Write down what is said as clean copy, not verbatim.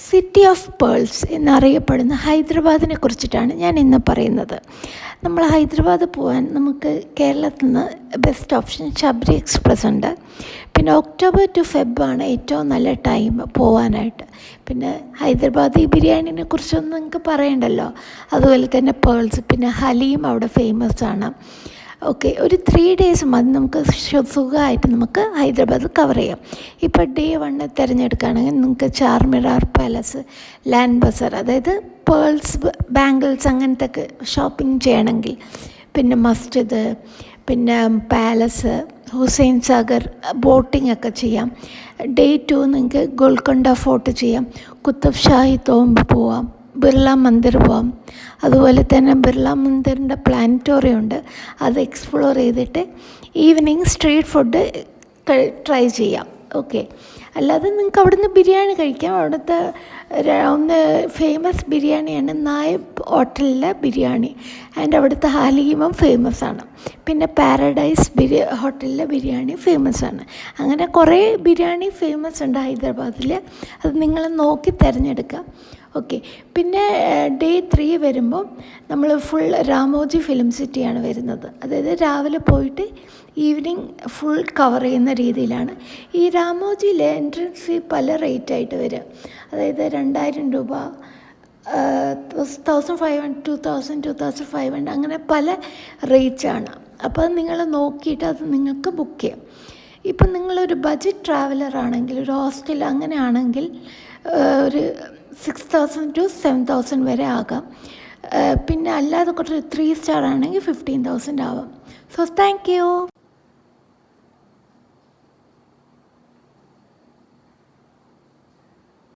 City of pearls എന്നറിയപ്പെടുന്ന ഹൈദരാബാദിനെ കുറിച്ചിട്ടാണ് ഞാൻ ഇന്ന് പറയുന്നത്. നമ്മൾ ഹൈദരാബാദ് പോകാൻ നമുക്ക് കേരളത്തിൽ നിന്ന് ബെസ്റ്റ് ഓപ്ഷൻ ശബരി എക്സ്പ്രസ് ഉണ്ട്. പിന്നെ ഒക്ടോബർ ടു ഫെബ് ആണ് ഏറ്റവും നല്ല ടൈം പോകാനായിട്ട്. പിന്നെ ഹൈദരാബാദി ബിരിയാണിനെ കുറിച്ചൊന്നും നിങ്ങൾക്ക് പറയണ്ടല്ലോ. അതുപോലെ തന്നെ പേൾസ്, പിന്നെ ഹലീം അവിടെ ഫേമസ് ആണ്. ഓക്കെ, ഒരു 3 days മതി നമുക്ക് സുഖമായിട്ട് നമുക്ക് ഹൈദരാബാദ് കവർ ചെയ്യാം. ഇപ്പോൾ ഡേ 1 തിരഞ്ഞെടുക്കുകയാണെങ്കിൽ നിങ്ങൾക്ക് ചാർമിനാർ പാലസ്, ലാൻഡ് ബസാർ, അതായത് പേൾസ്, ബാംഗിൾസ് അങ്ങനത്തെ ഒക്കെ ഷോപ്പിംഗ് ചെയ്യണമെങ്കിൽ, പിന്നെ മസ്ജിദ്, പിന്നെ പാലസ്, ഹുസൈൻ സാഗർ ബോട്ടിംഗ് ഒക്കെ ചെയ്യാം. ഡേ 2 നിങ്ങൾക്ക് ഗോൽക്കൊണ്ട ഫോർട്ട് ചെയ്യാം, കുത്തബ് ഷാഹി തോമ്പ് പോവാം, ബിർള മന്ദിർ പോവാം. അതുപോലെ തന്നെ ബിർള മന്ദിറിൻ്റെ പ്ലാനറ്റോറിയം ഉണ്ട്, അത് എക്സ്പ്ലോർ ചെയ്തിട്ട് ഈവനിങ് സ്ട്രീറ്റ് ഫുഡ് ട്രൈ ചെയ്യാം. ഓക്കെ, അല്ലാതെ നിങ്ങൾക്ക് അവിടുന്ന് ബിരിയാണി കഴിക്കാം. അവിടുത്തെ ഒന്ന് ഫേമസ് ബിരിയാണിയാണ് നായബ് ഹോട്ടലിലെ ബിരിയാണി, ആൻഡ് അവിടുത്തെ ഹലീമും ഫേമസ് ആണ്. പിന്നെ പാരഡൈസ് ഹോട്ടലിലെ ബിരിയാണി ഫേമസ് ആണ്. അങ്ങനെ കുറേ ബിരിയാണി ഫേമസ് ഉണ്ട് ഹൈദരാബാദിൽ, അത് നിങ്ങൾ നോക്കി തിരഞ്ഞെടുക്കുക. ഓക്കെ, പിന്നെ ഡേ 3 വരുമ്പോൾ നമ്മൾ ഫുൾ രാമോജി ഫിലിം സിറ്റിയാണ് വരുന്നത്. അതായത് രാവിലെ പോയിട്ട് ഈവനിങ് ഫുൾ കവർ ചെയ്യുന്ന രീതിയിലാണ്. ഈ രാമോജിയിലെ എൻട്രൻസ് ഫീ പല റേറ്റായിട്ട് വരിക. അതായത് 2000 രൂപ, 1500, 2000, 2500, അങ്ങനെ പല റേറ്റാണ്. അപ്പോൾ അത് നിങ്ങൾ നോക്കിയിട്ട് അത് നിങ്ങൾക്ക് ബുക്ക് ചെയ്യാം. ഇപ്പം നിങ്ങളൊരു ബഡ്ജറ്റ് ട്രാവലർ ആണെങ്കിൽ, ഒരു ഹോസ്റ്റൽ അങ്ങനെ ആണെങ്കിൽ ഒരു 6000 to 7000 വരെ ആകാം. പിന്നെ അല്ലാതെ കുറച്ച് 3 സ്റ്റാർ ആണെങ്കിൽ 15,000 ആവാം. So thank you.